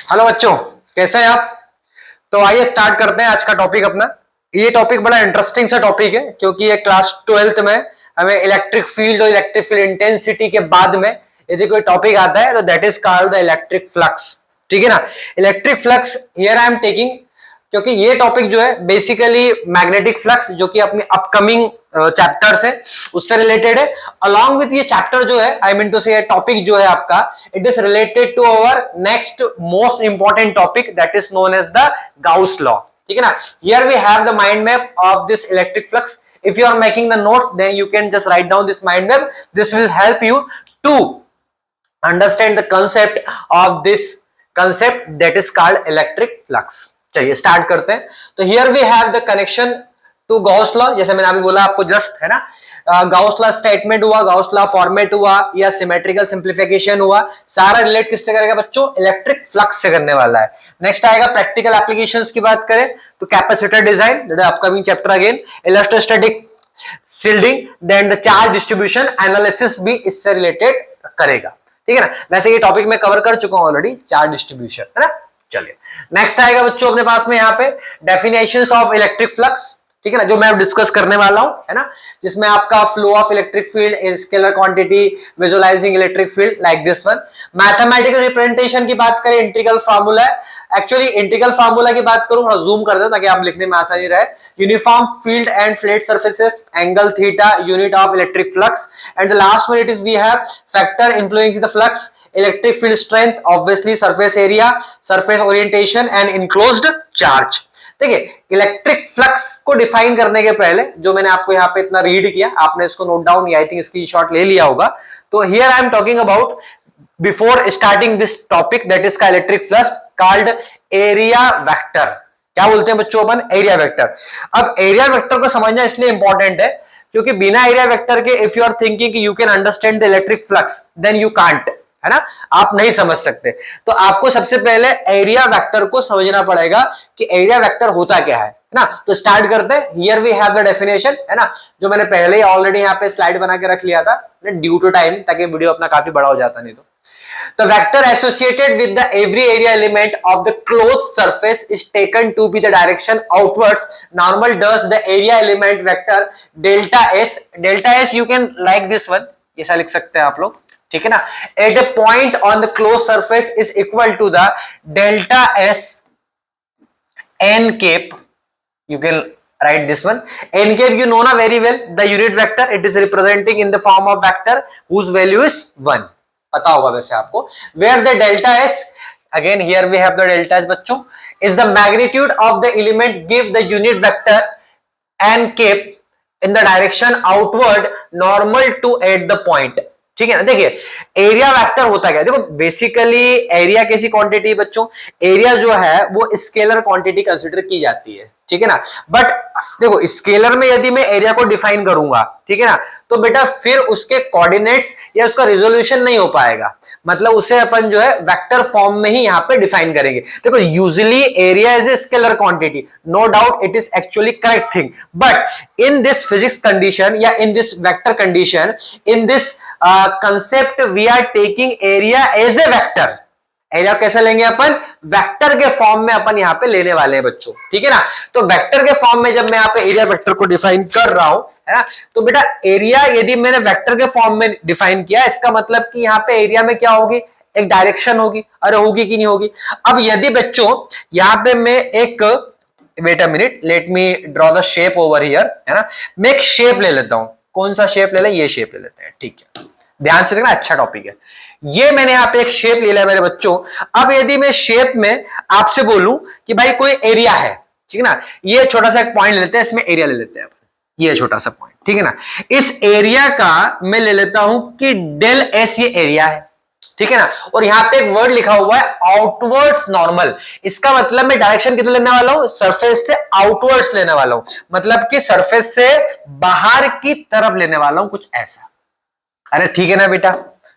Hello बच्चों, कैसे हैं आप। तो आइए स्टार्ट करते हैं आज का टॉपिक अपना। ये टॉपिक बड़ा इंटरेस्टिंग सा टॉपिक है क्योंकि ये क्लास 12th में हमें इलेक्ट्रिक फील्ड और इलेक्ट्रिक फील्ड इंटेंसिटी के बाद में यदि कोई टॉपिक आता है तो that is called the electric flux. ठीक है ना। Electric flux here I am taking क्योंकि ये टॉपिक जो है बेसिकली मैग्नेटिक फ्लक्स जो कि अपनी अपकमिंग चैप्टर से उससे रिलेटेड है। अलॉन्ग विथ ये चैप्टर जो है I mean to say topic जो है आपका it is related to our next most important topic that is known as the Gauss law. ठीक है ना। Here we have the mind map of this electric flux. If you are making the notes, then you can just write down this mind map. This will help you to understand the concept of this concept that is called electric flux. चलिए start करते हैं। तो here we have the connection to Gauss law, जैसे मैंने अभी बोला आपको just, है ना। गॉस लॉ स्टेटमेंट हुआ, गॉस लॉ फॉर्मेट हुआ या सिमेट्रिकल सिंप्लीफिकेशन हुआ, सारा रिलेट किससे करेगा बच्चों? इलेक्ट्रिक फ्लक्स से करने वाला है। नेक्स्ट आएगा प्रैक्टिकल एप्लीकेशंस की बात करें तो capacitor design that is upcoming chapter again, electrostatic shielding, then the charge distribution analysis भी इससे रिलेटेड करेगा। ठीक है ना। वैसे ये टॉपिक मैं कवर कर चुका हूं ऑलरेडी, चार्ज डिस्ट्रीब्यूशन, है ना। चलिए नेक्स्ट आएगा बच्चों अपने पास में यहाँ पे डेफिनेशंस ऑफ इलेक्ट्रिक फ्लक्स। ठीक है ना, जो मैं डिस्कस करने वाला हूं, है ना, जिसमें आपका flow of electric field, scalar quantity, visualising electric field like this one. Mathematical representation की बात करें, इंटीग्रल फार्मूला है। एक्चुअली इंटीग्रल फार्मूला की बात करूं, थोड़ा जूम कर दें ताकि आप लिखने में आसानी रहे। Uniform field and flat surfaces, angle theta, unit of electric flux, and the last one it is we have factor influencing the flux, electric field strength, obviously surface area, surface orientation and enclosed charge. देखिए electric flux को define करने के पहले जो मैंने आपको यहाँ पे इतना रीड किया, आपने इसको नोट डाउन या आई थिंक स्क्रीनशॉट ले लिया होगा। तो here I am talking about before starting this topic that is का electric flux called area vector. क्या बोलते हैं बच्चों अपन? Area vector. अब एरिया वेक्टर को समझना इसलिए इंपॉर्टेंट है क्योंकि बिना एरिया वेक्टर के इफ यू आर थिंकिंग कि you can understand the electric flux then you can't, है ना, आप नहीं समझ सकते। तो आपको सबसे पहले एरिया वेक्टर को समझना पड़ेगा कि एरिया वेक्टर होता क्या है ना। तो स्टार्ट करते हैं। Here we have the definition, है ना, जो मैंने पहले ही ऑलरेडी यहाँ पे स्लाइड बना के रख लिया था ड्यू टू टाइम, ताकि वीडियो अपना काफी बड़ा हो जाता नहीं तो। The vector associated with the every area element of the closed surface is taken to be the direction outwards. Normal does the area element vector delta s. Delta s you can like this one, ऐसा लिख सकते हैं आप लोग। ठीक है ना। At a point on the closed surface is equal to the delta s n cap. You can write this one. N cap you know na very well. The unit vector it is representing in the form of vector whose value is 1. पता होगा वैसे आपको। Where the delta s, again here we have the delta s बच्चों, is the magnitude of the element give the unit vector n cap in the direction outward normal to at the point। ठीक है ना। देखिए area vector होता क्या है, देखो basically area कैसी क्वांटिटी है बच्चों? एरिया जो है वो स्केलर क्वांटिटी कंसीडर की जाती है। ठीक है ना। बट देखो स्केलर में यदि मैं एरिया को डिफाइन करूंगा, ठीक है ना, तो बेटा फिर उसके कोऑर्डिनेट्स या उसका रिजोल्यूशन नहीं हो पाएगा। मतलब उसे अपन जो है वेक्टर फॉर्म में ही यहाँ पे डिफाइन करेंगे। देखो usually area is a scalar quantity, no doubt it is actually correct thing, but in this physics condition या in this vector condition, in this concept we are taking area as a vector. Area कैसे लेंगे अपन? Vector के form में अपन यहाँ पे लेने वाले हैं बच्चों। ठीक है ना। तो वेक्टर के फॉर्म में जब मैं यहाँ पे एरिया वेक्टर को डिफाइन कर रहा हूं, है ना, तो बेटा एरिया यदि मैंने वेक्टर के फॉर्म में डिफाइन किया, इसका मतलब कि यहाँ पे एरिया में क्या होगी? एक डायरेक्शन होगी। अरे होगी कि नहीं होगी? अब यदि बच्चों यहाँ पे मैं एक, wait a minute, let me draw the shape over here, है ना, मैं एक शेप ले लेता हूं। कौन सा शेप ले ले? ये शेप ले लेते हैं। ठीक है, ध्यान से देखना, अच्छा टॉपिक है ये। मैंने यहाँ पे एक शेप ले लिया मेरे बच्चों। अब यदि मैं शेप में आपसे बोलूं कि भाई कोई एरिया है, ठीक है ना, ये छोटा सा एक पॉइंट ले लेते हैं, इसमें एरिया ले लेते हैं, ये छोटा सा पॉइंट, ठीक है ना। इस एरिया का मैं ले लेता हूं कि डेल एस ये एरिया है, ठीक है ना। और यहाँ पे एक वर्ड लिखा हुआ है आउटवर्ड्स नॉर्मल। इसका मतलब मैं डायरेक्शन कितना लेने वाला हूं? सरफेस से आउटवर्ड्स लेने वाला हूं, मतलब कि सरफेस से बाहर की तरफ लेने वाला हूं, कुछ ऐसा। अरे ठीक है ना बेटा,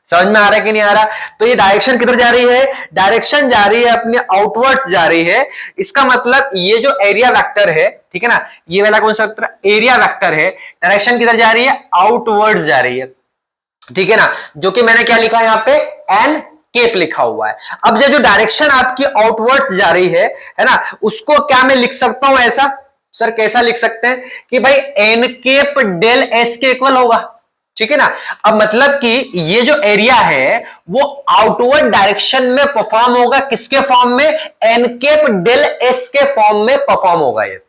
समझ में आ रहा है कि नहीं आ रहा? तो ये डायरेक्शन किधर जा रही है? डायरेक्शन जा रही है अपने आउटवर्ड्स जा रही है। इसका मतलब ये जो एरिया वेक्टर है, ठीक है ना, ये वाला कौन सा वेक्टर? एरिया वेक्टर है। डायरेक्शन किधर जा रही है? आउटवर्ड्स जा रही है। ठीक है ना। जो कि मैंने क्या लिखा है यहाँ पे? एन केप लिखा हुआ है। अब ये जो डायरेक्शन आपकी आउटवर्ड्स जा रही है ना, उसको क्या मैं लिख सकता हूं ऐसा? सर कैसा लिख सकते हैं कि भाई एन केप डेल एस के इक्वल होगा, ठीक है ना। अब मतलब कि ये जो एरिया है वो आउटवर्ड डायरेक्शन में परफॉर्म होगा, किसके फॉर्म में? एन केप डेल एस के फॉर्म में परफॉर्म होगा ये,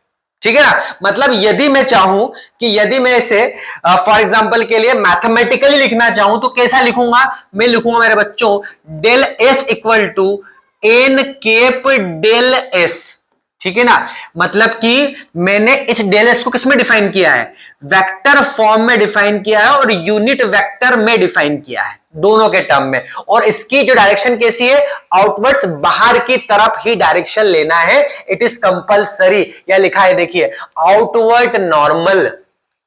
ठीक है ना। मतलब यदि मैं चाहूं कि यदि मैं इसे फॉर एग्जांपल के लिए मैथमेटिकली लिखना चाहूं तो कैसा लिखूंगा? मैं लिखूंगा मेरे बच्चों del S equal to n cap del S, ठीक है ना। मतलब कि मैंने इस डेल एस को किसमें डिफाइन किया है? वेक्टर फॉर्म में डिफाइन किया है और यूनिट वेक्टर में डिफाइन किया है, दोनों के टर्म में। और इसकी जो डायरेक्शन कैसी है? आउटवर्ड्स, बाहर की तरफ ही डायरेक्शन लेना है, इट इज कंपल्सरी। या लिखा है देखिए, outward normal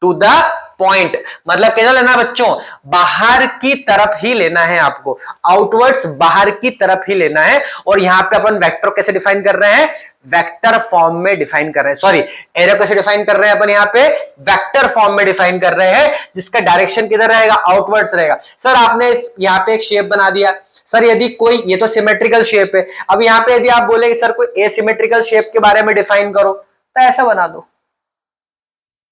to the point, मतलब कैसा लेना बच्चों? बाहर की तरफ ही लेना है आपको, आउटवर्ड्स बाहर की तरफ ही लेना है। और यहां पे अपन वेक्टर कैसे डिफाइन कर रहे हैं? वेक्टर फॉर्म में डिफाइन कर रहे हैं, सॉरी एरिया कैसे डिफाइन कर रहे हैं अपन? यहां पे वेक्टर फॉर्म में डिफाइन कर रहे हैं, जिसका डायरेक्शन किधर रहेगा? आउटवर्ड्स रहेगा। सर आपने यहां पे एक शेप बना दिया, सर यदि कोई, ये तो सिमेट्रिकल शेप है, अब यहां पे यदि आप बोले कि सर कोई एसिमेट्रिकल शेप के बारे में डिफाइन करो, तो ऐसा बना दो,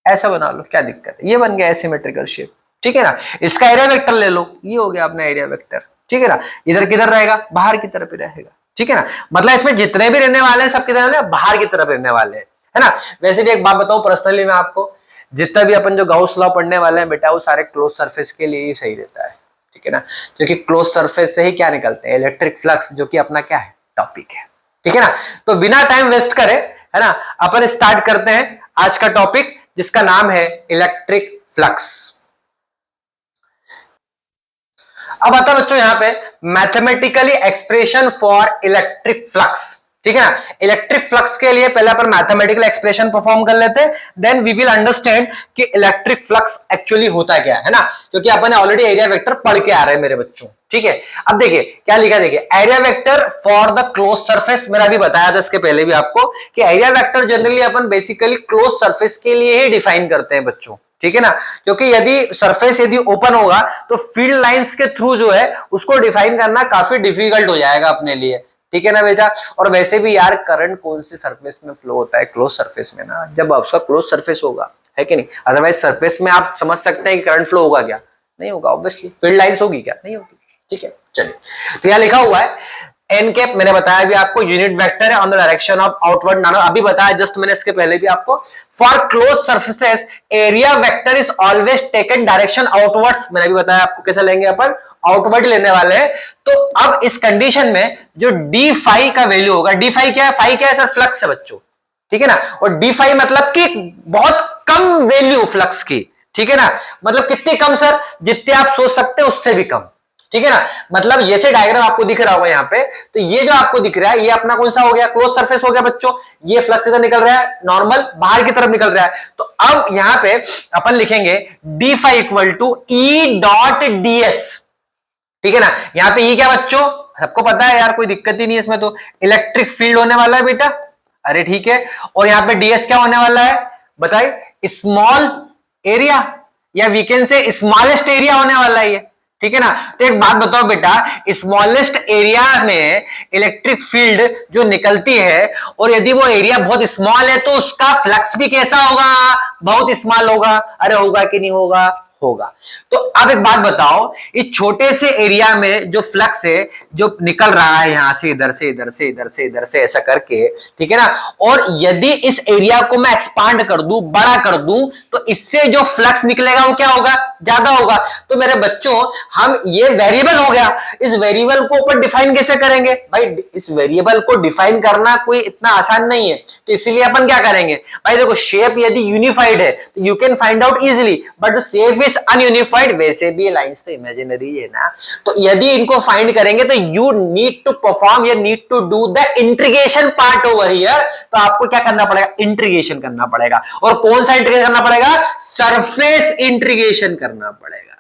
ऐसा बना लो, क्या दिक्कत है? ये बन गया एसिमेट्रिकल शेप, ठीक है ना। इसका एरिया वेक्टर ले लो, ये हो गया अपना एरिया वेक्टर, ठीक है ना। इधर किधर रहेगा? बाहर की तरफ ही रहेगा, ठीक है ना। मतलब इसमें जितने भी रहने वाले हैं सब किधर रहने? बाहर की तरफ रहने वाले हैं, है ना। वैसे भी एक बात बताऊं पर्सनली मैं आपको, जितना भी अपन जो गाउस लॉ पढ़ने वाले हैं बेटा, वो सारे क्लोज सरफेस के लिए ही सही रहता है, ठीक है ना। क्योंकि क्लोज सरफेस से ही क्या निकलते हैं? इलेक्ट्रिक फ्लक्स, जो कि अपना क्या है? टॉपिक है, ठीक है ना। तो बिना टाइम वेस्ट करे, है ना, अपन स्टार्ट करते हैं आज का टॉपिक, जिसका नाम है इलेक्ट्रिक फ्लक्स। अब आता बच्चों यहां पे mathematically expression for electric flux, ठीक है ना। इलेक्ट्रिक फ्लक्स के लिए पहले अपन मैथमेटिकल एक्सप्रेशन परफॉर्म कर लेते हैं, देन वी विल अंडरस्टैंड कि इलेक्ट्रिक फ्लक्स एक्चुअली होता क्या है ना। क्योंकि अपन ऑलरेडी एरिया वेक्टर पढ़ के आ रहे हैं मेरे बच्चों, ठीक है। अब देखिए क्या लिखा, देखिए area vector for the close surface, मैंने अभी बताया था इसके पहले भी आपको कि एरिया वेक्टर जनरली अपन बेसिकली क्लोज सरफेस के लिए ही डिफाइन करते हैं बच्चों, ठीक है ना। क्योंकि यदि सरफेस यदि ओपन होगा तो फील्ड लाइंस के थ्रू जो है उसको डिफाइन करना काफी डिफिकल्ट हो जाएगा अपने लिए, ठीक है ना बेटा। और वैसे भी यार करंट कौन सी सरफेस में फ्लो होता है? क्लोज सरफेस में ना, जब आपका क्लोज सरफेस होगा, है कि नहीं। अदरवाइज सरफेस में आप समझ सकते हैं कि करंट फ्लो होगा क्या? नहीं होगा, ऑब्वियसली। फील्ड लाइंस होगी क्या? नहीं होगी, ठीक है। चलिए, तो यहां लिखा हुआ है एन कैप, मैंने बताया भी आपको यूनिट वेक्टर है on the direction of outward नानो, अभी बताया जस्ट मैंने इसके पहले भी आपको। For close surfaces area vector is always taken direction outwards, मैंने भी बताया आपको कैसे लेंगे अपन, आउटवर्ड लेने वाले हैं। तो अब इस कंडीशन में जो डी फाई का वैल्यू होगा, डी फाई क्या है? फाई क्या है सर? फ्लक्स है बच्चों, ठीक है ना। और डी फाई मतलब कि बहुत कम वैल्यू फ्लक्स की, ठीक है ना। मतलब कितनी कम सर? जितने आप सोच सकते हैं उससे भी कम, ठीक है ना। मतलब जैसे डायग्राम आपको दिख रहा होगा यहाँ पे, तो ये जो आपको दिख रहा है ये अपना कौन सा हो गया? क्लोज सरफेस हो गया बच्चों। ये फ्लक्स इधर निकल रहा है, नॉर्मल बाहर की तरफ निकल रहा है। तो अब यहाँ पे अपन लिखेंगे d phi equal to E dot d S, ठीक है ना। यहाँ पे ई क्या बच्चों? सबको पता है यार, कोई दिक्कत ही नहीं है इसमें, तो इलेक्ट्रिक फील्ड होने वाला है बेटा, अरे ठीक है। और यहाँ पे डीएस क्या होने वाला है बताइए? स्मॉल एरिया, या we can say smallest area होने वाला है ये, ठीक है ना। तो एक बात बताओ बेटा, स्मॉलेस्ट एरिया में इलेक्ट्रिक फील्ड जो निकलती है, और यदि वो एरिया बहुत स्मॉल है तो उसका फ्लक्स भी कैसा होगा? बहुत स्मॉल होगा। अरे होगा कि नहीं होगा? होगा। तो अब एक बात बताओ, इस छोटे से एरिया में जो फ्लक्स है जो निकल रहा है यहां से इधर से इधर से इधर से इधर से ऐसा करके, ठीक है ना, और यदि इस एरिया को मैं एक्सपांड कर दूं, बड़ा कर दूं, तो इससे जो फ्लक्स निकलेगा वो क्या होगा? ज्यादा होगा। तो मेरे बच्चों हम ये वेरिएबल हो गया, इस वेरिएबल को ऊपर डिफाइन कैसे करेंगे भाई? इस वेरिएबल को डिफाइन करना कोई इतना आसान नहीं है, तो इसीलिए अपन क्या करेंगे भाई? देखो शेप यदि यूनिफाइड है तो you can find out easily, but shape ununified, वैसे भी लाइंस तो इमेजिनरी है ना। तो यदि इनको फाइंड करेंगे तो you need to perform, you need to do the integration part over here. तो आपको क्या करना पड़ेगा? इंटीग्रेशन करना पड़ेगा। और कौन सा इंटीग्रेशन करना पड़ेगा? सरफेस इंटीग्रेशन करना पड़ेगा,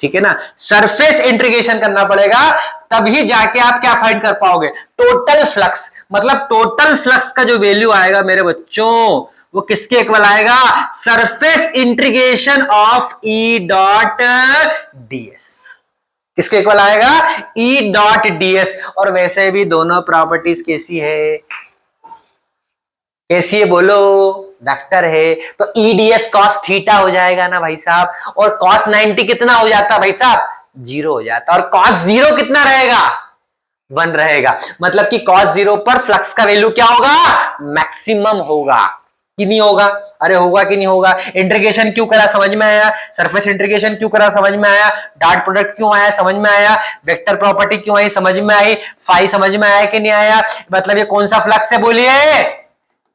ठीक है ना। सरफेस इंटीग्रेशन करना पड़ेगा, तभी जाके आप क्या फाइंड कर पाओगे? Total flux. मतलब टोटल फ्लक्स का जो वैल्यू आएगा मेरे बच्चों, वो किसके इक्वल आएगा? Surface integration of E dot DS, किसके इक्वल आएगा, ई डॉट डीएस। और वैसे भी दोनों प्रॉपर्टीज कैसी है, कैसी है बोलो, वेक्टर है, तो ईडीएस कॉस थीटा हो जाएगा ना भाई साहब, और कॉस 90 कितना हो जाता भाई साहब, 0 हो जाता, और कॉस 0 कितना रहेगा, 1 रहेगा। मतलब कि कॉस 0 पर फ्लक्स का वैल्यू क्या होगा, मैक्सिमम होगा कि नहीं होगा, अरे होगा कि नहीं होगा। इंटीग्रेशन क्यों करा समझ में आया, सरफेस इंटीग्रेशन क्यों करा समझ में आया, डॉट प्रोडक्ट क्यों आया समझ में आया, वेक्टर प्रॉपर्टी क्यों आई समझ में आई, फाई समझ में आया कि नहीं आया। मतलब ये कौन सा फ्लक्स है बोलिए,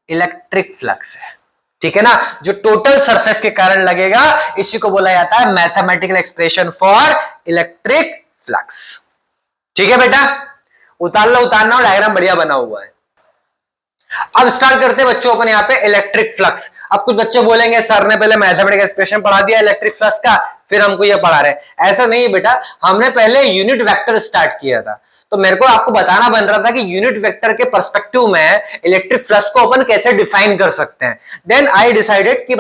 इलेक्ट्रिक फ्लक्स है, ठीक है ना, जो टोटल सरफेस के कारण लगेगा, इसी को बोला जाता है mathematical expression for electric flux. ठीक है बेटा, उतारना डायग्राम बढ़िया बना हुआ है। अब स्टार्ट करते हैं बच्चों अपन यहाँ पे इलेक्ट्रिक फ्लक्स। अब कुछ बच्चे बोलेंगे सर ने पहले मैथमेटिकल एक्सप्रेशन पढ़ा दिया इलेक्ट्रिक फ्लक्स का, फिर हमको ये पढ़ा रहे। ऐसा नहीं बेटा, हमने पहले यूनिट वेक्टर स्टार्ट किया था, तो मेरे को आपको बताना बन रहा था कि यूनिट वेक्टर के पर्सपेक्टिव में इलेक्ट्रिक फ्लक्स को अपन कैसे डिफाइन कर सकते हैं। देन आई डिसाइडेड कि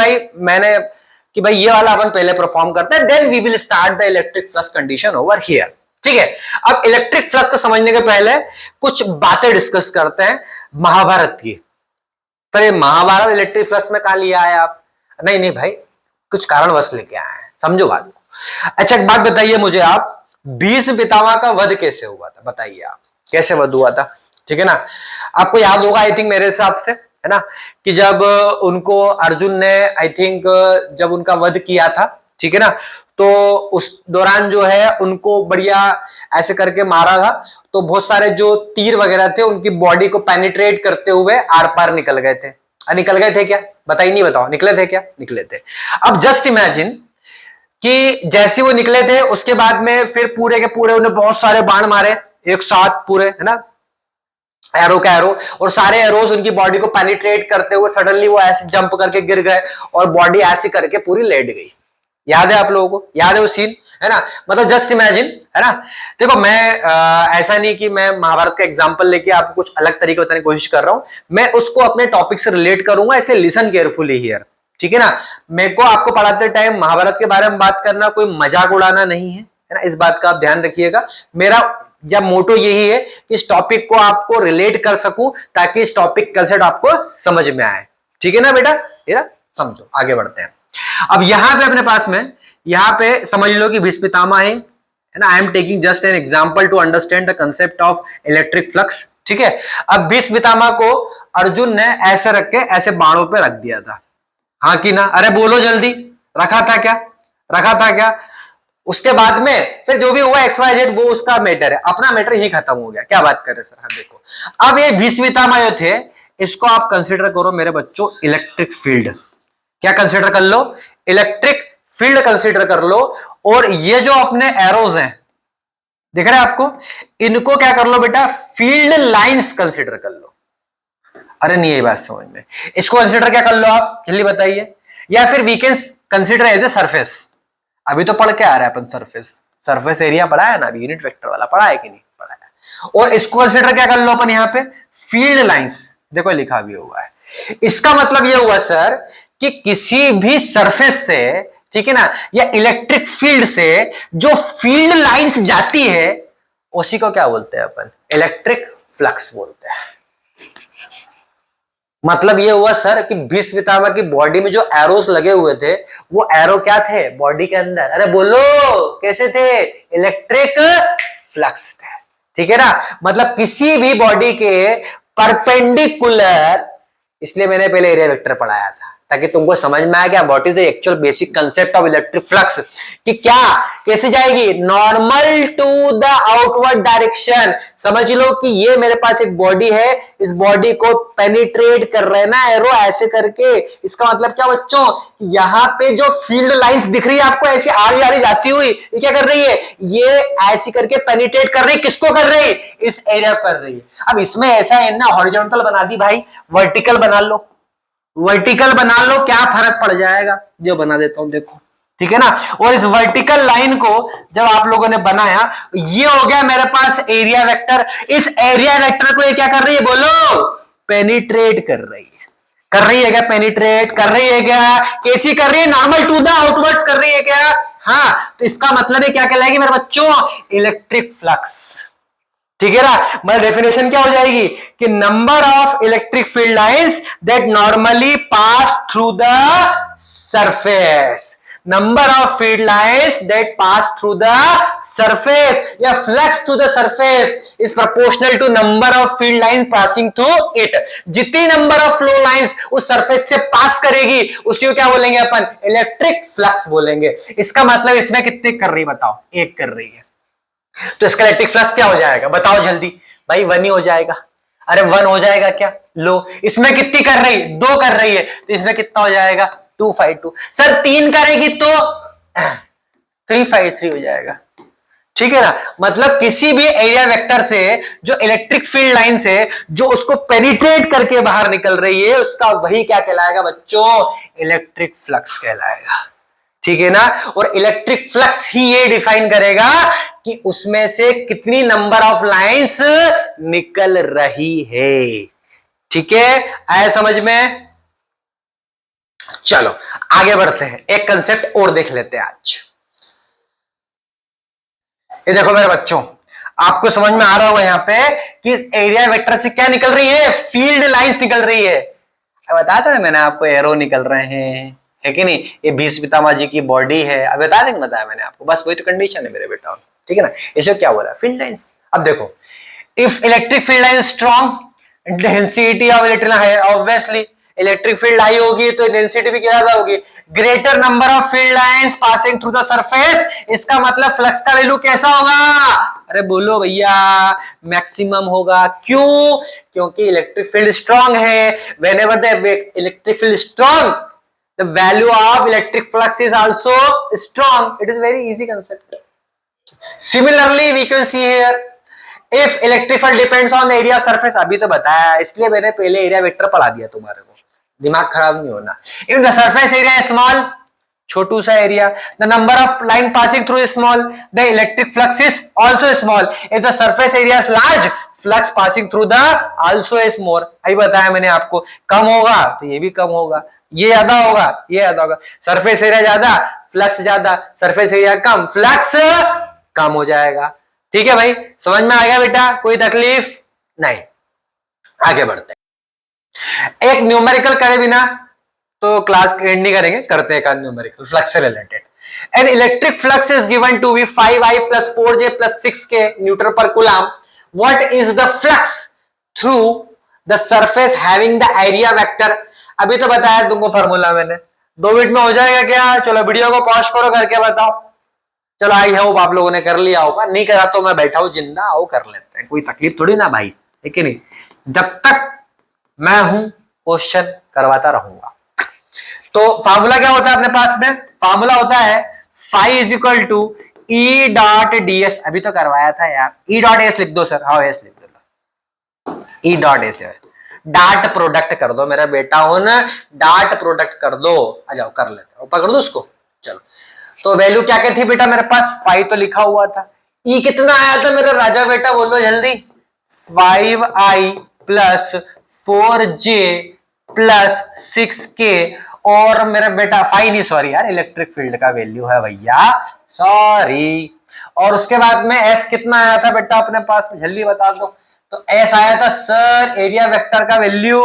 भाई ये वाला अपन पहले परफॉर्म करते हैं, then we will start the electric flux condition over here. ठीक है, अब इलेक्ट्रिक फ्लक्स को समझने के पहले कुछ बातें डिस्कस करते हैं महाभारत की। तो ये महाभारत इलेक्ट्रिक फ्लक्स में कहा लिया है आप, नहीं भाई, कुछ कारणवश लेके आए हैं, समझो बात को। अच्छा एक बात बताइए मुझे आप, भीष्म पितामह का वध कैसे हुआ था, बताइए आप कैसे वध हुआ था। ठीक है ना, आपको याद होगा आई थिंक मेरे हिसाब से, है ना, कि जब उनको अर्जुन ने आई थिंक जब उनका वध किया था, ठीक है ना, तो उस दौरान जो है उनको बढ़िया ऐसे करके मारा था, तो बहुत सारे जो तीर वगैरह थे उनकी बॉडी को पेनिट्रेट करते हुए आर पार निकल गए थे। निकल गए थे क्या, बताइए, नहीं बताओ, निकले थे क्या, निकले थे। अब जस्ट इमेजिन कि जैसे वो निकले थे उसके बाद में फिर पूरे के पूरे उन्हें बहुत सारे बाण मारे एक साथ पूरे, है ना, एरो का एरो, और सारे एरोस उनकी बॉडी को पेनिट्रेट करते हुए सडनली वो ऐसे जंप करके गिर गए और बॉडी ऐसी करके पूरी लेट गई। याद है आप लोगों को, याद है वो सीन, है ना। मतलब जस्ट इमेजिन, है ना। देखो मैं ऐसा नहीं कि मैं महाभारत का एग्जांपल लेके आपको कुछ अलग तरीके बताने की कोशिश कर रहा हूं, मैं उसको अपने टॉपिक से रिलेट करूंगा, इसलिए लिसन केयरफुली हियर। ठीक है ना, मेरे को आपको पढ़ाते टाइम महाभारत के बारे में बात करना कोई मजाक उड़ाना नहीं है, है ना, इस बात का आप ध्यान रखिएगा। मेरा या मोटो यही है कि इस टॉपिक को आपको रिलेट कर सकूं ताकि इस टॉपिक कंसेप्ट आपको समझ में आए। ठीक है ना बेटा, ये ना समझो, आगे बढ़ते हैं। अब यहां पे अपने पास में यहां पे समझ लो कि भीष्म पितामह है ना, I am taking just an example to understand the concept of electric flux. ठीक है, अब भीष्म पितामह को अर्जुन ने ऐसे रख के ऐसे बाणों पे रख दिया था, हाँ कि ना, अरे बोलो जल्दी, रखा था क्या, रखा था क्या। उसके बाद में फिर जो भी हुआ XYZ वो उसका मैटर है, अपना मैटर ही खत्म हो गया। क्या बात कर रहे सर, हाँ देखो, अब ये भीष्म पितामह जो थे इसको आप कंसिडर करो मेरे बच्चों इलेक्ट्रिक फील्ड। क्या कंसिडर कर लो, इलेक्ट्रिक फील्ड कंसिडर कर लो। और ये जो अपने एरोज हैं दिख रहे हैं आपको, इनको क्या कर लो बेटा, फील्ड लाइंस कंसिडर कर लो। अरे नहीं, ये बात समझ में, इसको कंसिडर क्या कर लो आप जल्दी बताइए, या फिर we can consider as a surface. अभी तो पढ़ के आ रहा है अपन सरफेस एरिया पढ़ा है ना, अभी यूनिट वेक्टर वाला पढ़ा है कि नहीं पढ़ा है। और इसको कंसिडर क्या कर लो अपन यहाँ पे, फील्ड लाइंस, देखो लिखा भी हुआ है। इसका मतलब ये हुआ सर कि किसी भी सरफेस से, ठीक है ना, या इलेक्ट्रिक फील्ड से जो फील्ड लाइंस जाती है उसी को क्या बोलते हैं अपन, इलेक्ट्रिक फ्लक्स बोलते हैं। मतलब ये हुआ सर कि भीष्म पितामह की बॉडी में जो एरोस लगे हुए थे वो एरो क्या थे बॉडी के अंदर, अरे बोलो कैसे थे, इलेक्ट्रिक फ्लक्स थे। ठीक है ना, मतलब किसी भी बॉडी के परपेंडिकुलर, इसलिए मैंने पहले एरिया वेक्टर पढ़ाया था ताकि तुमको समझ में आया क्या what is the actual basic concept of electric flux, कि क्या कैसे जाएगी, normal to the outward direction. समझ लो कि ये मेरे पास एक बॉडी है, इस बॉडी को पेनिट्रेट कर रहे हैं ना एरो ऐसे करके। इसका मतलब क्या बच्चों, यहाँ पे जो फील्ड लाइंस दिख रही है आपको ऐसी आड़ी आड़ी जाती हुई, ये क्या कर रही है, ये ऐसी करके पेनिट्रेट कर रही है, किसको कर रही है, इस एरिया कर रही है। अब इसमें ऐसा है ना, हॉरिजॉन्टल बना दी भाई, वर्टिकल बना लो, वर्टिकल बना लो, क्या फर्क पड़ जाएगा, जो बना देता हूं देखो। ठीक है ना, और इस वर्टिकल लाइन को जब आप लोगों ने बनाया, ये हो गया मेरे पास एरिया वेक्टर। इस एरिया वेक्टर को ये क्या कर रही है बोलो, पेनिट्रेट कर रही है, कर रही है क्या, पेनिट्रेट कर रही है क्या, कैसी कर रही है, नॉर्मल टू द आउटवर्ड्स कर रही है क्या, हाँ, तो इसका मतलब है क्या कहलाएगी मेरे बच्चों, इलेक्ट्रिक फ्लक्स। ठीक है ना, मतलब डेफिनेशन क्या हो जाएगी कि number of electric field lines that normally pass through the surface, number of field lines that pass through the surface या flux to the surface is proportional to number of field line passing through it. जितनी number of flow lines उस surface से pass करेगी उसी को क्या बोलेंगे अपन, electric flux बोलेंगे। इसका मतलब इसमें कितनी कर रही बताओ, एक कर रही है, तो इसका इलेक्ट्रिक फ्लक्स क्या हो जाएगा बताओ जल्दी भाई, 1 ही हो जाएगा। अरे 1 हो जाएगा क्या, लो इसमें कितनी कर रही, 2 कर रही है, तो इसमें कितना हो जाएगा 252। सर 3 करेगी तो 353 हो जाएगा। ठीक है ना, मतलब किसी भी एरिया वेक्टर से जो इलेक्ट्रिक फील्ड लाइन से जो उसको पेनिट्रेट करके बाहर निकल रही है उसका वही क्या कहलाएगा बच्चों, इलेक्ट्रिक फ्लक्स कहलाएगा। ठीक है ना, और इलेक्ट्रिक फ्लक्स ही ये डिफाइन करेगा कि उसमें से कितनी नंबर ऑफ लाइंस निकल रही है। ठीक है, आया समझ में। चलो आगे बढ़ते हैं, एक कंसेप्ट और देख लेते हैं आज। ये देखो मेरे बच्चों, आपको समझ में आ रहा होगा यहाँ पे कि इस एरिया वेक्टर से क्या निकल रही है, फील्ड लाइंस निकल रही है। बताया था ना मैंने आपको, एरो निकल रहे हैं, है कि नहीं, ये भीष्म पितामह जी की बॉडी है, अब बता देंगे, बताया मैंने आपको, बस वही तो कंडीशन है मेरे बेटा। ठीक है ना, इसे क्या बोला, फील्ड लाइंस। अब देखो, if electric field line strong, density of electric है, ऑब्वियसली इलेक्ट्रिक फील्ड हाई होगी तो डेंसिटी भी ज्यादा होगी। Greater number of field lines passing through the surface, इसका मतलब फ्लक्स का वैल्यू कैसा होगा, अरे बोलो भैया, मैक्सिमम होगा। क्यों, क्योंकि इलेक्ट्रिक फील्ड स्ट्रॉन्ग है। Whenever the electric field strong, the value of electric flux is also strong. It is very easy concept. Similarly we can see here, if electric field depends on the area of surface, अभी तो बताया, इसलिए मैंने पहले area vector पढ़ा दिया तुम्हारे को, दिमाग खराब नहीं होना। if the surface area is small, छोटू सा area, the number of line passing through is small, the electric flux is also small. if the surface area is large, flux passing through the also is more. अभी बताया मैंने आपको, कम होगा तो ये भी कम होगा, ये ज्यादा होगा, ये ज्यादा होगा। सरफेस एरिया ज्यादा, फ्लक्स ज्यादा, सरफेस एरिया कम, फ्लक्स कम हो जाएगा। ठीक है भाई, समझ में आ गया बेटा, कोई तकलीफ नहीं। आगे बढ़ते हैं, एक न्यूमेरिकल करे बिना तो क्लास एंड नहीं करेंगे, करते हैं न्यूमेरिकल फ्लक्स से related. An electric flux is given to be 5I + 4J + 6K newton पर coulomb. What is the flux through the surface having the area vector. अभी तो बताया तुमको फार्मूला मैंने, 2 मिनट में हो जाएगा क्या, चलो वीडियो को पॉज करो, करके बताओ। चलो आई होप आप लोगों ने कर लिया होगा, नहीं करा तो मैं बैठा हूं जिंदा, आओ कर लेते हैं, कोई तकलीफ थोड़ी ना भाई, है कि नहीं। जब तक मैं हूं क्वेश्चन करवाता रहूंगा। तो फार्मूला क्या होता है अपने पास में, फार्मूला होता है phi = E.ds। अभी तो करवाया था यार, E.s लिख दो सर, हाँ एस लिख दो, E.s डाट प्रोडक्ट कर दो मेरा बेटा हो ना, डाट प्रोडक्ट कर दो, आ जाओ कर लेते, ऊपर कर दो उसको। चलो, तो वैल्यू क्या क्या थी बेटा मेरे पास, 5 तो लिखा हुआ था। ई कितना आया था मेरा राजा बेटा, बोलो जल्दी, 5I + 4J + 6K, और मेरा बेटा 5 नहीं, सॉरी यार, इलेक्ट्रिक फील्ड का वैल्यू है भैया, सॉरी। और उसके बाद में एस कितना आया था बेटा अपने पास, जल्दी बता दो। तो एस आया था सर, एरिया वेक्टर का वैल्यू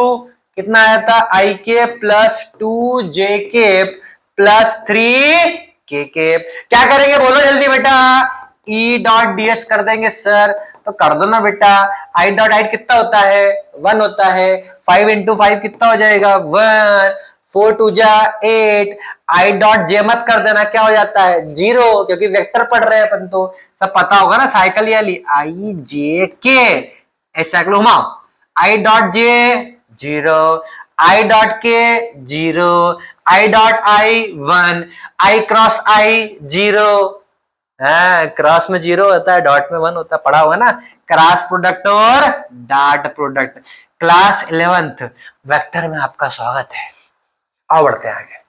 कितना आया था, IK + 2JK + 3KK। क्या करेंगे बोलो जल्दी बेटा, E.ds कर देंगे सर, तो कर दो ना बेटा। I.8 कितना होता है, 1 होता है, 5 × 5 कितना हो जाएगा, 1, 4 × 2 = 8। I.j मत कर देना, क्या हो जाता है 0, क्योंकि वेक्टर पढ़ रहे हैं अपन, तो सब पता होगा ना, साइकिल वाली IJK, ऐसा घुमाओ, I.j 0, I.k 0, I.i 1, I cross I 0, cross में 0 होता है, डॉट में 1 होता है, पढ़ा हुआ ना, क्रॉस प्रोडक्ट और dot product. Class 11th vector में आपका स्वागत है। आओ बढ़ते हैं आगे,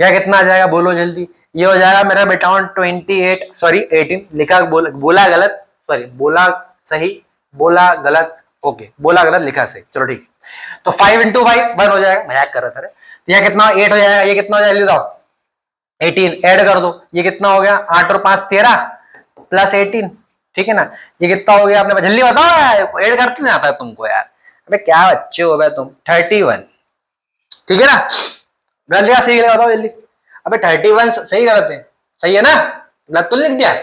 यह कितना आ जाएगा बोलो जल्दी, ये हो जाएगा मेरा बेटा 28, सॉरी 18 लिखा, बोला गलत, सॉरी बोला सही, बोला गलत, ओके बोला गलत लिखा सही, चलो ठीक। तो 5 × 5 1 हो जाएगा, मजाक कर रहा था। यह कितना 8 हो जाएगा, ये कितना हो जाएगा, बताओ 18 ऐड कर दो, ये कितना हो गया 8 और 5 13 प्लस 18, ठीक है ना। ये कितना हो गया आपने जल्दी बताओ यार, ऐड करते नहीं आता तुमको यार, अबे क्या बच्चे हो भाई तुम। 31, ठीक है ना, जल्दी सही बताओ जल्दी। अबे 31 सही गलत है, सही है ना, गलत तो लिख दिया।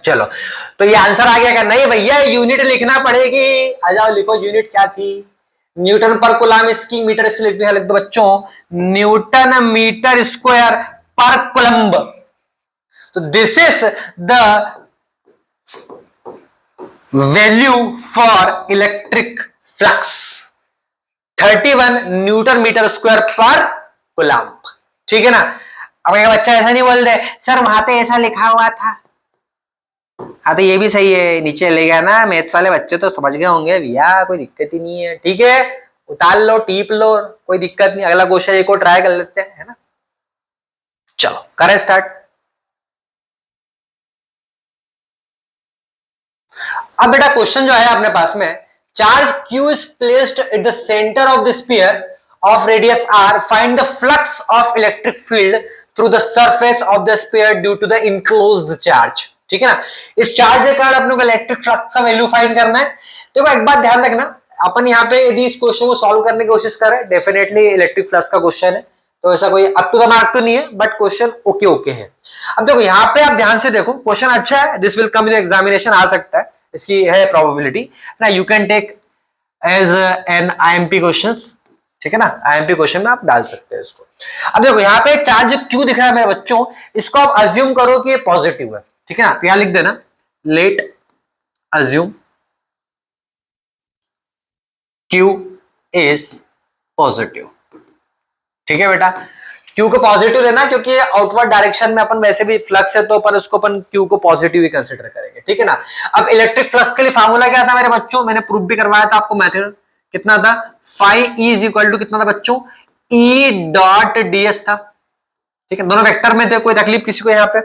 चलो तो ये आंसर आ गया क्या, नहीं भैया यूनिट लिखना पड़ेगी, आ जाओ लिखो यूनिट क्या थी, न्यूटन पर कुलाम, इसकी मीटर इसकी लिख दो बच्चों, newton meter square per coulomb. तो this is the value for electric flux, 31 newton meter square per coulomb, ठीक है ना। अब एक बच्चा ऐसा नहीं बोल रहे सर वहां पे ऐसा लिखा हुआ था, हाँ तो ये भी सही है, नीचे ले गया ना, मैथ्स वाले बच्चे तो समझ गए होंगे भैया, कोई दिक्कत ही नहीं है, ठीक है, उतार लो टीप लो, कोई दिक्कत नहीं, अगला क्वेश्चन एक और ट्राई कर लेते हैं, है ना। चलो करें स्टार्ट। अब बेटा क्वेश्चन जो है अपने पास में, charge Q is placed at the center of the sphere of radius r, find the flux of electric field through the surface of the sphere due to the enclosed charge, ठीक है ना। इस charge के कारण अपने को electric flux का value find करना है। देखो एक बात ध्यान रखना, अपन यहाँ पे यदि इस क्वेश्चन को सॉल्व करने की कोशिश करें, डेफिनेटली इलेक्ट्रिक फ्लक्स का क्वेश्चन है, तो ऐसा कोई अप टू द मार्क तो नहीं है, बट क्वेश्चन ओके ओके है। अब देखो यहाँ पे आप ध्यान से देखो, क्वेश्चन अच्छा है, this will come in examination, आ सकता है, इसकी है प्रोबेबिलिटी ना, you can take as an IMP questions, ठीक है ना, आईएमपी क्वेश्चन में आप डाल सकते हैं इसको। अब देखो यहाँ पे चार्ज क्यू दिख रहा है मेरे बच्चों, इसको आप अज्यूम करो कि ये पॉजिटिव है, ठीक है ना, यहां लिख देना late assume Q is positive, ठीक है बेटा। क्यू को पॉजिटिव लेना, क्योंकि आउटवर्ड डायरेक्शन में अपन वैसे भी फ्लक्स है, तो अपन उसको अपन क्यू को पॉजिटिव ही कंसीडर करेंगे, ठीक है ना। अब इलेक्ट्रिक फ्लक्स के लिए फार्मूला क्या था मेरे बच्चों, मैंने प्रूफ भी करवाया था आपको, मेथड कितना था, phi E is equal to कितना था बच्चों, ई डॉट डीएस था, ठीक है, दोनों वेक्टर में थे, कोई तकलीफ किसी को यहाँ पे,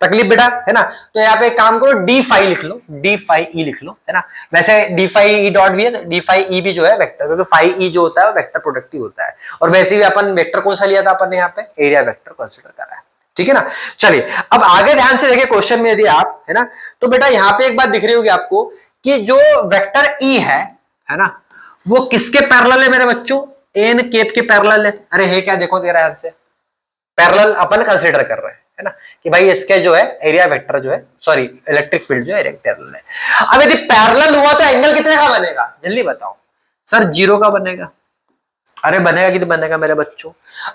तकलीफ बेटा, है ना। तो यहाँ पे एक काम करो, डी फाई लिख लो, डी फाई ई लिख लो, है ना। वैसे डी फाई ई डॉट भी है, डी फाई ई भी जो है वेक्टर, क्योंकि फाई ई जो होता है वो वेक्टर प्रोडक्टिव होता है, और वैसे भी अपन वेक्टर कौन सा लिया था अपन ने यहाँ पे, एरिया वेक्टर कंसीडर करा है, ठीक है ना। चलिए अब आगे ध्यान से देखिए क्वेश्चन में, यदि आप, है ना, तो बेटा यहाँ पे एक बात दिख रही होगी आपको कि जो वेक्टर ई है ना, वो किसके पैरेलल है मेरे बच्चों, एन केप के पैरेलल है। अरे है क्या, देखो तेरा आंसर, पैरेलल अपन कंसीडर कर रहे हैं, है ना, कि भाई इसके जो है एरिया वेक्टर जो है, सॉरी इलेक्ट्रिक फील्ड जो है पैरेलल है। अब यदि पैरेलल हुआ तो एंगल कितने का बनेगा, जल्दी बताओ सर, 0 का बनेगा। अरे बनेगा कि बनेगा मेरे बच्चों।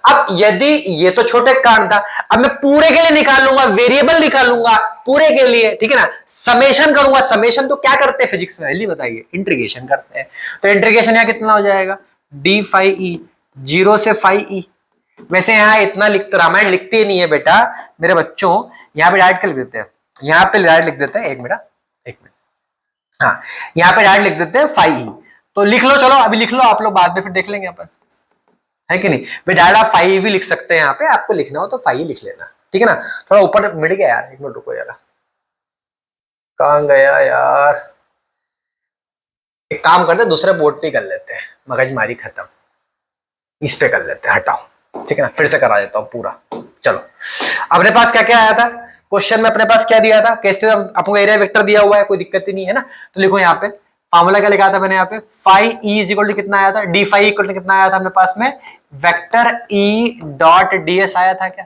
अब यदि ये तो छोटे कांड था, अब मैं पूरे के लिए निकालूंगा, वेरिएबल निकालूंगा पूरे के लिए, ठीक है ना, समेशन करूंगा। समेशन तो क्या करते हैं फिजिक्स में, जल्दी बताइए, इंटीग्रेशन करते हैं। तो इंटीग्रेशन यहाँ कितना हो जाएगा, डी फाई ई, 0 से फाई ई। वैसे यहाँ इतना लिखते, रामायण लिखते ही नहीं है बेटा मेरे बच्चों, यहाँ पे डायरेक्ट लिख देते हैं, यहाँ पे डायरेक्ट लिख देते हैं, एक मिनट, हाँ यहाँ पे डायरेक्ट लिख देते हैं फाई ई। तो लिख लो, चलो अभी लिख लो, आप लोग बाद में फिर देख लेंगे अपन, है कि नहीं भाई, डायरेक्ट आप फाई भी लिख सकते हैं, यहाँ पे आपको लिखना हो तो फाई लिख लेना, ठीक है ना। थोड़ा ऊपर मिट गया यार, एक मिनट रुको जरा, कहाँ गया यार, एक काम करते हैं दूसरे बोर्ड पे कर लेते हैं, मगजमारी खत्म, इस पे कर लेते हैं, हटाओ, ठीक है ना, फिर से करा देता हूं पूरा। चलो अपने पास क्या क्या आया था क्वेश्चन में, अपने पास क्या दिया था, कैसे आपको एरिया वेक्टर दिया हुआ है, कोई दिक्कत ही नहीं है ना। तो लिखो यहाँ पे फॉर्मूला क्या लिखा था मैंने यहाँ पे, phi E is equal to कितना आया था, डी फाई इक्वल टू कितना आया था अपने पास में, वेक्टर ई डॉट डीएस आया था क्या,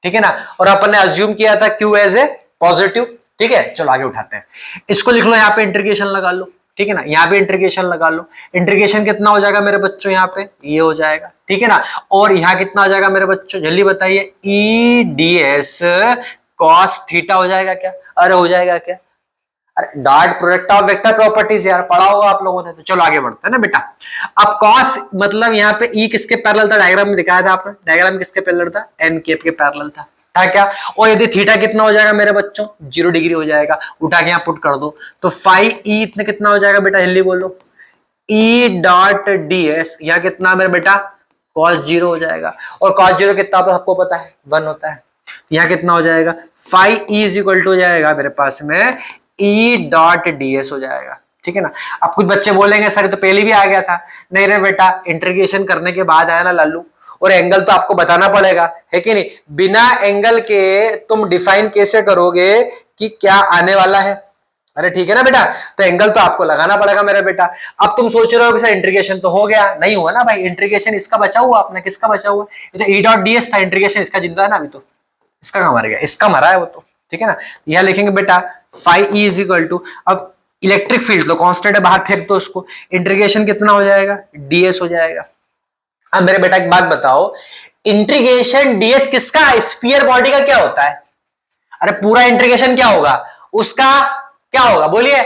ठीक है ना। और अपन ने अज्यूम किया था क्यू एज ए पॉजिटिव, ठीक है। चलो आगे उठाते हैं, इसको लिख लो, यहाँ पे इंटीग्रेशन लगा लो, ठीक है ना, यहाँ पे इंटीग्रेशन लगा लो। इंटीग्रेशन कितना हो जाएगा मेरे बच्चों, यहाँ पे ये हो जाएगा, ठीक है ना। और यहाँ कितना हो जाएगा मेरे बच्चों, जल्दी बताइए, E D S cos theta हो जाएगा क्या, अरे हो जाएगा क्या, अरे dot product of vector properties यार पढ़ा होगा आप लोगों ने। तो चलो आगे बढ़ते हैं ना बेटा। अब कॉस मतलब यहाँ पे ई किसके पैरेलल था, डायग्राम में दिखाया था आपने, डायग्राम किसके पैरेलल था, एन केप के पैरेलल था क्या। और यदि थीटा कितना हो जाएगा मेरे बच्चों, 0 डिग्री हो जाएगा, उठा के यहाँ पुट कर दो, तो फाई ई इतने कितना हो जाएगा बेटा, जल्दी बोलो, ई डॉट डी एस, यहाँ कितना मेरे बेटा, कॉस 0 हो जाएगा। और कॉस 0 कितना तो सबको पता है 1 होता है, यहाँ कितना हो जाएगा, phi E is equal to हो जाएगा मेरे पास में ई डॉट डी एस हो जाएगा, ठीक है ना। अब कुछ बच्चे बोलेंगे सर तो पहले भी आ गया था, नहीं रे बेटा इंटीग्रेशन करने के बाद आया ना लालू, और एंगल तो आपको बताना पड़ेगा, है कि नहीं। बिना एंगल के तुम डिफाइन कैसे करोगे कि क्या आने वाला है। अरे ठीक है ना बेटा, तो एंगल तो आपको लगाना पड़ेगा मेरा बेटा। अब तुम सोच रहे हो कि सर इंटीग्रेशन तो हो गया, नहीं हुआ ना भाई। इंटीग्रेशन इसका बचा हुआ, अपना किसका बचा हुआ, ये तो ई डॉट ds था, इंटीग्रेशन इसका जिंदा है ना अभी तो, इसका कहां मर गया, इसका मरा है वो तो, ठीक है ना। यहां लिखेंगे बेटा phi E is equal to, अब इलेक्ट्रिक फील्ड तो कांस्टेंट है, बाहर फेंक दो उसको, इंटीग्रेशन कितना हो जाएगा, ds हो जाएगा। अब मेरे बेटा एक बात बताओ, इंटीग्रेशन ds किसका, स्फीयर बॉडी का क्या होता है। अरे पूरा इंटीग्रेशन क्या होगा उसका, क्या होगा बोलिए।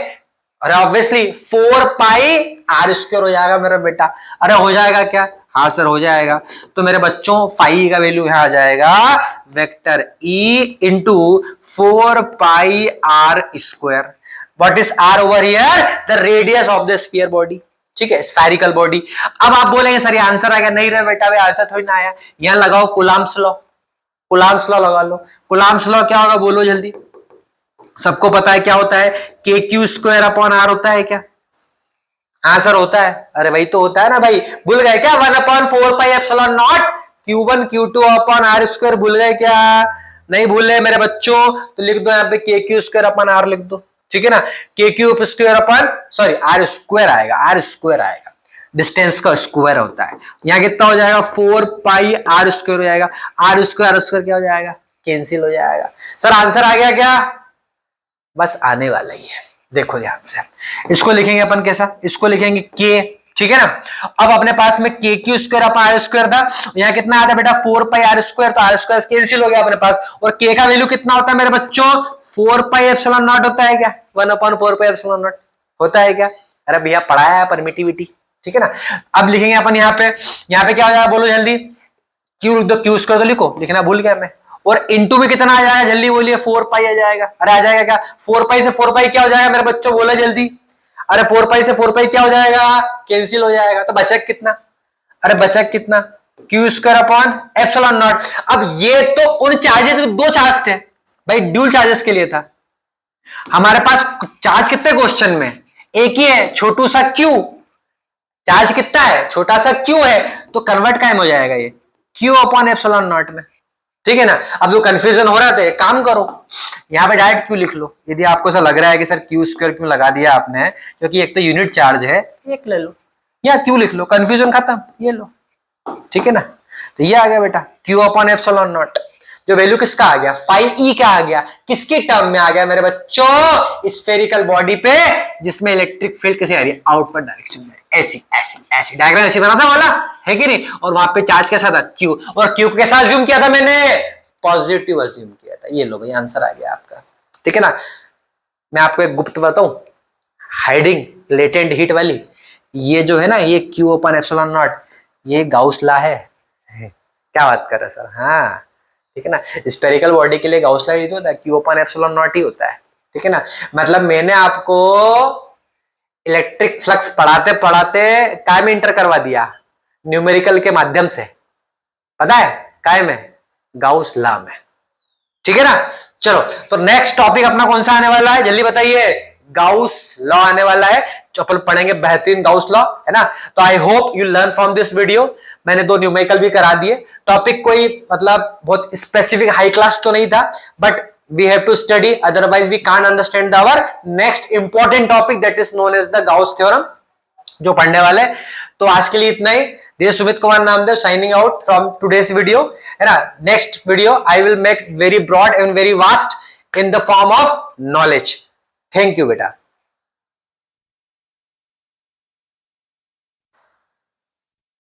अरे ऑब्वियसली 4 पाई आर स्क्वायर हो जाएगा मेरा बेटा। अरे हो जाएगा क्या, हाँ सर हो जाएगा। तो मेरे बच्चों फाई का वैल्यू यहां आ जाएगा vector E into 4 pi r square. What is r over here, the radius of the sphere body, ठीक है, स्फेरिकल बॉडी। अब आप बोलेंगे सर ये आंसर आ गया, नहीं रहे बेटा, आंसर थोड़ी ना आया। यहां लगाओ कूलम्ब्स लॉ, कूलम्ब्स लॉ लगा लो। कूलम्ब्स लॉ क्या होगा बोलो जल्दी, सबको पता है क्या होता है, के क्यू स्क्वायर अपॉन आर होता है क्या, हाँ सर होता है। अरे वही तो होता है ना भाई, भूल गए क्या, 1/4 pi epsilon naught Q1 Q2 upon r square, भूल गए क्या, नहीं भूले मेरे बच्चों। तो लिख दो यहाँ पे के क्यू स्क्वायर अपॉन आर लिख दो, ठीक है ना। K cube square upon sorry r square आएगा, आर स्क्वायर आएगा, डिस्टेंस का स्क्वायर होता है। यहाँ कितना हो जाएगा 4 पाई आर स्क्वायर हो जाएगा, आर स्क्वायर क्या हो जाएगा, कैंसिल हो जाएगा। सर आंसर आ गया क्या, बस आने वाला ही है, देखो ध्यान से। इसको लिखेंगे अपन कैसा, इसको लिखेंगे के, ठीक है ना। अब अपने पास में k q square upon r square था, यहाँ कितना आता बेटा 4 पाई आर स्क्वायर, तो आर स्क्वायर कैंसिल हो गया अपने पास। और के का वैल्यू कितना होता है मेरे बच्चों, 4 पाई एप्सिलॉन नॉट होता है क्या, 1/4 पाई एप्सिलॉन नॉट होता है क्या। अरे भैया पढ़ाया है परमिटिविटी, ठीक है ना। अब लिखेंगे अपन यहाँ पे क्या हो जाएगा बोलो जल्दी, क्यू लिख दो, क्यू स्क्वायर तो लिखो, लिखना भूल गया मैं। और इंटू में कितना आ जाएगा जल्दी बोलिए, 4 पाई आ जाएगा। अरे आ जाएगा क्या, 4 पाई से 4 पाई क्या हो जाएगा मेरे बच्चों, बोला जल्दी। अरे 4 पाई से 4 पाई क्या हो जाएगा, कैंसिल हो जाएगा। तो बचा कितना, अरे बचा कितना, Q square upon epsilon not. अब ये तो उन चार्जेस, दो चार्ज थे भाई, ड्यूल चार्जेस के लिए था। हमारे पास चार्ज कितने क्वेश्चन में, एक ही है, छोटू सा क्यू, चार्ज कितना है, छोटा सा क्यू है, तो कन्वर्ट कायम हो जाएगा ये क्यू अपॉन एप्सिलॉन नॉट में, ठीक है ना। अब जो कंफ्यूजन हो रहा था, काम करो यहाँ पे डायरेक्ट क्यू लिख लो। यदि आपको ऐसा लग रहा है कि सर क्यू स्क्वायर क्यों लगा दिया आपने, क्योंकि एक तो यूनिट चार्ज है, एक ले लो या क्यू लिख लो, कंफ्यूजन खत्म, ये लो, ठीक है ना। तो ये आ गया बेटा क्यू अपॉन एप्सिलॉन नॉट, जो वैल्यू किसका आ गया, फाई ई का आ गया, किसके टर्म में आ गया मेरे बच्चों, स्फेरिकल बॉडी पे, जिसमें इलेक्ट्रिक फील्ड कैसे आ रही है, आउटवर्ड डायरेक्शन में, ऐसी ऐसी ऐसी डायग्राम ऐसी बना था वाला, है कि नहीं। और वहां पे चार्ज कैसा था, क्यू, और क्यू के साथ अज्यूम किया था मैंने, पॉजिटिव अज्यूम किया था। ये लो भाई आंसर आ गया आपका, ठीक है ना। मैं आपको एक गुप्त बताऊं, हाइडिंग लेटेंट हीट वाली, ये जो है ना, ये क्यू ओपन एप्सिलॉन नॉट, ये गाउस लॉ है। क्या बात कर रहे सर, हाँ ठीक है ना। स्फेरिकल बॉडी के लिए गाउस लॉ होता है, क्यू ओपन एप्सिलॉन नॉट ही होता है, ठीक है ना। मतलब मैंने आपको इलेक्ट्रिक फ्लक्स पढ़ाते पढ़ाते काय में इंटर करवा दिया, न्यूमेरिकल के माध्यम से, पता है काय में, गाउस लॉ में, ठीक है ना। चलो तो नेक्स्ट टॉपिक अपना कौन सा आने वाला है जल्दी बताइए, गाउस लॉ आने वाला है, जो अपन पढ़ेंगे बेहतरीन गाउस लॉ, है ना। तो I hope you learn from this video. मैंने 2 न्यूमेरिकल भी करा दिए, टॉपिक कोई मतलब बहुत स्पेसिफिक हाई क्लास तो नहीं था, but we have to study, otherwise we can't understand our next important topic that is known as the Gauss theorem, जो पढ़ने वाले। तो आज के लिए इतना ही। This Sumit Kumar Namdev signing out from today's video, है ना। Next video I will make very broad and very vast in the form of knowledge. Thank you बेटा।